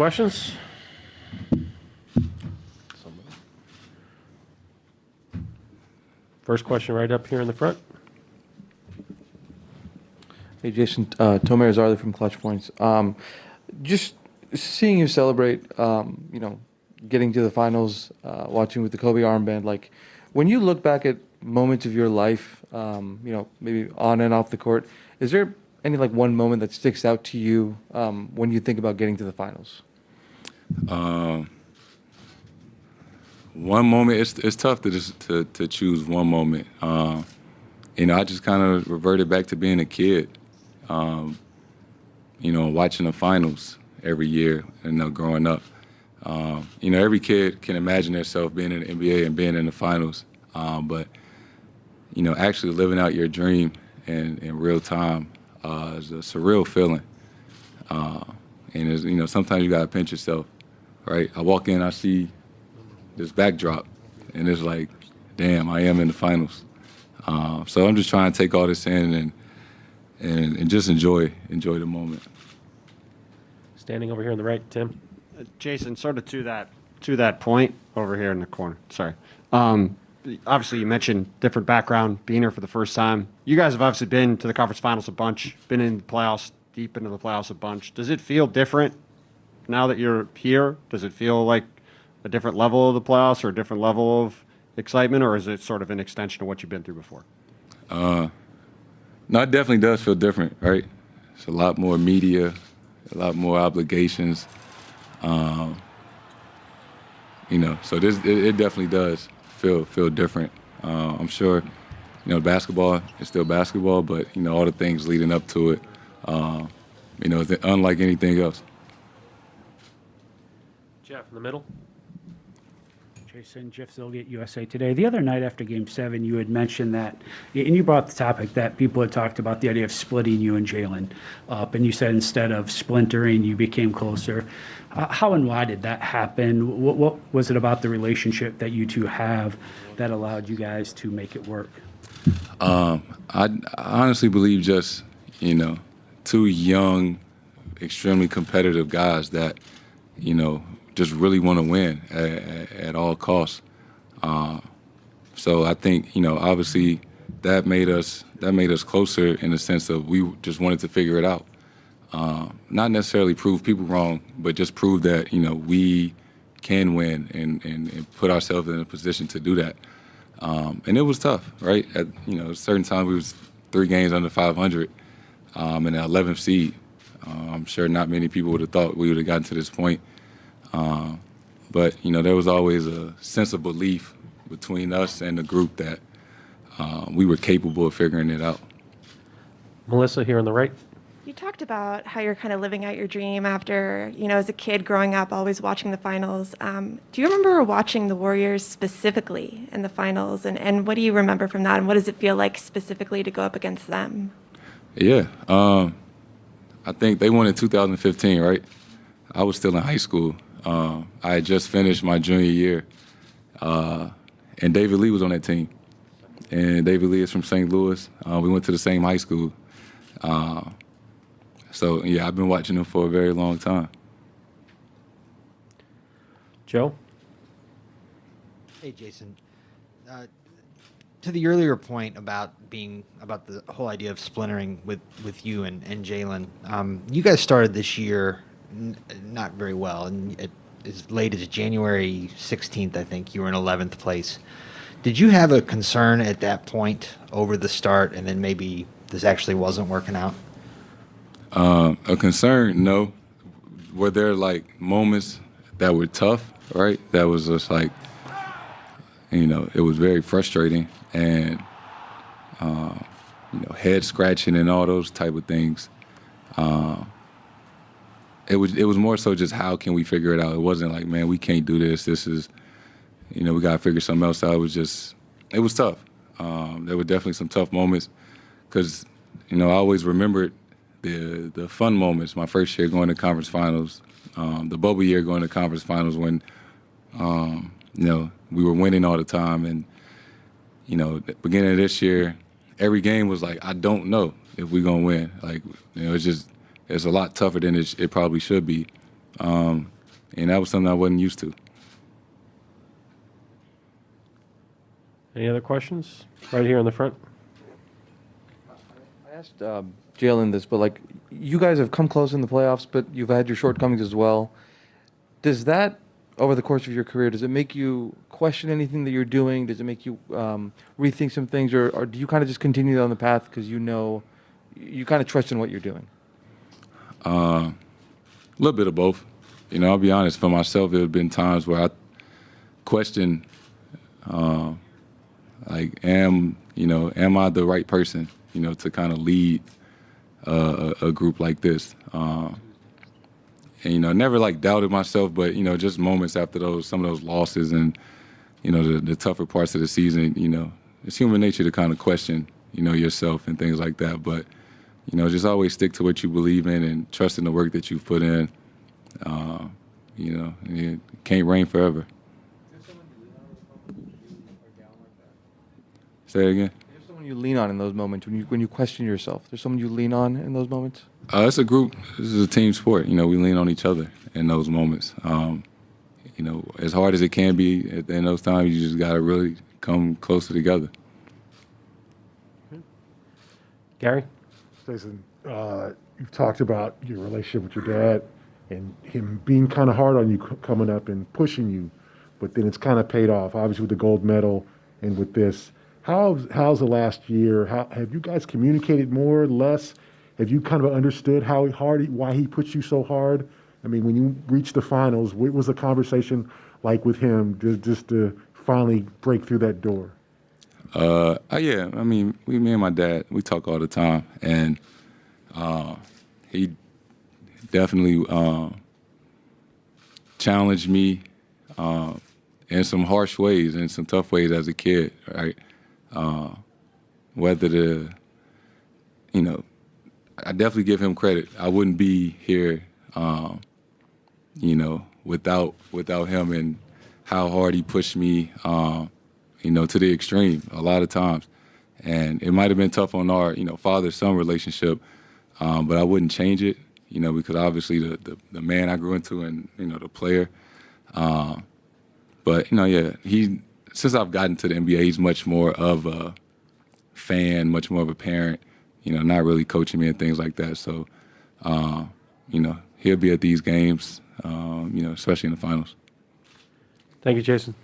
questions? First question right up here in the front. Hey, Jayson. Tomer Zarli from Clutch Points. Just seeing you celebrate, getting to the finals, watching with the Kobe armband, like, when you look back at moments of your life, maybe on and off the court, is there any, like, one moment that sticks out to you when you think about getting to the finals? One moment, it's tough to choose one moment. I just kind of reverted back to being a kid, watching the finals every year, growing up. Every kid can imagine themselves being in the NBA and being in the finals, but actually living out your dream in real time is a surreal feeling. And sometimes you gotta pinch yourself, right? I walk in, I see this backdrop, and it's like, damn, I am in the finals. So I'm just trying to take all this in and just enjoy the moment. Standing over here on the right, Tim. Jayson, sort of to that point over here in the corner. Sorry. Obviously, you mentioned different background, being here for the first time. You guys have obviously been to the conference finals a bunch, been in the playoffs, deep into the playoffs a bunch. Does it feel different now that you're here? Does it feel like a different level of the playoffs or a different level of excitement, or is it sort of an extension of what you've been through before? No, it definitely does feel different, right? It's a lot more media, a lot more obligations. So it definitely does feel different. I'm sure, basketball is still basketball, but, all the things leading up to it, it's unlike anything else. Jeff in the middle. Jayson, Jeff Zilgate, USA Today. The other night after Game 7, you had mentioned that, and you brought the topic that people had talked about the idea of splitting you and Jaylen up, and you said instead of splintering, you became closer. How and why did that happen? What was it about the relationship that you two have that allowed you guys to make it work? I honestly believe just, two young, extremely competitive guys that, just really want to win at all costs. So I think, obviously that made us closer in the sense of we just wanted to figure it out. Not necessarily prove people wrong, but just prove that, we can win and put ourselves in a position to do that. And it was tough, right? At, a certain time we was 3 games under 500 and an 11th seed. I'm sure not many people would have thought we would have gotten to this point. But, there was always a sense of belief between us and the group that we were capable of figuring it out. Melissa here on the right. You talked about how you're kind of living out your dream after, as a kid growing up, always watching the finals. Do you remember watching the Warriors specifically in the finals? And what do you remember from that? And what does it feel like specifically to go up against them? Yeah. I think they won in 2015, right? I was still in high school. I had just finished my junior year. And David Lee was on that team. And David Lee is from St. Louis. We went to the same high school. So, yeah, I've been watching them for a very long time. Joe? Hey, Jayson. To the earlier point about the whole idea of splintering with you and Jaylen, you guys started this year not very well, and as late as January 16th, I think, you were in 11th place. Did you have a concern at that point over the start, and then maybe this actually wasn't working out? A concern, no. Were there, like, moments that were tough, right? That was just like, it was very frustrating and, head scratching and all those type of things. It was more so just how can we figure it out. It wasn't like, man, we can't do this. This is, we got to figure something else out. It was tough. There were definitely some tough moments because, I always remembered the fun moments. My first year going to conference finals, the bubble year going to conference finals when, we were winning all the time. And, at the beginning of this year, every game was like, I don't know if we're going to win. Like, it's a lot tougher than it probably should be. and that was something I wasn't used to. Any other questions? Right here in the front. I asked Jaylen this, but like, you guys have come close in the playoffs, but you've had your shortcomings as well. Does that, over the course of your career, does it make you question anything that you're doing? Does it make you rethink some things, or do you kind of just continue on the path because you know, you kind of trust in what you're doing? A little bit of both. You know, I'll be honest, for myself, there have been times where I question, like, am I the right person, to kind of lead a group like this? And, never like doubted myself, but, just moments after some of those losses and, the tougher parts of the season, it's human nature to kind of question, yourself and things like that. But, just always stick to what you believe in and trust in the work that you've put in. It can't rain forever. Say it again. There's someone you lean on in those moments when you question yourself. There's someone you lean on in those moments. It's a group. This is a team sport. We lean on each other in those moments. As hard as it can be in those times, you just got to really come closer together. Gary? Jayson, you've talked about your relationship with your dad and him being kind of hard on you coming up and pushing you, but then it's kind of paid off, obviously with the gold medal and with this. How's the last year? Have you guys communicated more, less? Have you kind of understood why he pushed you so hard? I mean, when you reached the finals, what was the conversation like with him just to finally break through that door? Yeah. I mean, me and my dad, we talk all the time, and he definitely challenged me in some harsh ways and some tough ways as a kid, right? I definitely give him credit. I wouldn't be here, without him and how hard he pushed me, to the extreme a lot of times. And it might have been tough on our, father-son relationship, but I wouldn't change it, because obviously the man I grew into and, the player. But, since I've gotten to the NBA, he's much more of a fan, much more of a parent, not really coaching me and things like that. So, he'll be at these games, especially in the finals. Thank you, Jayson.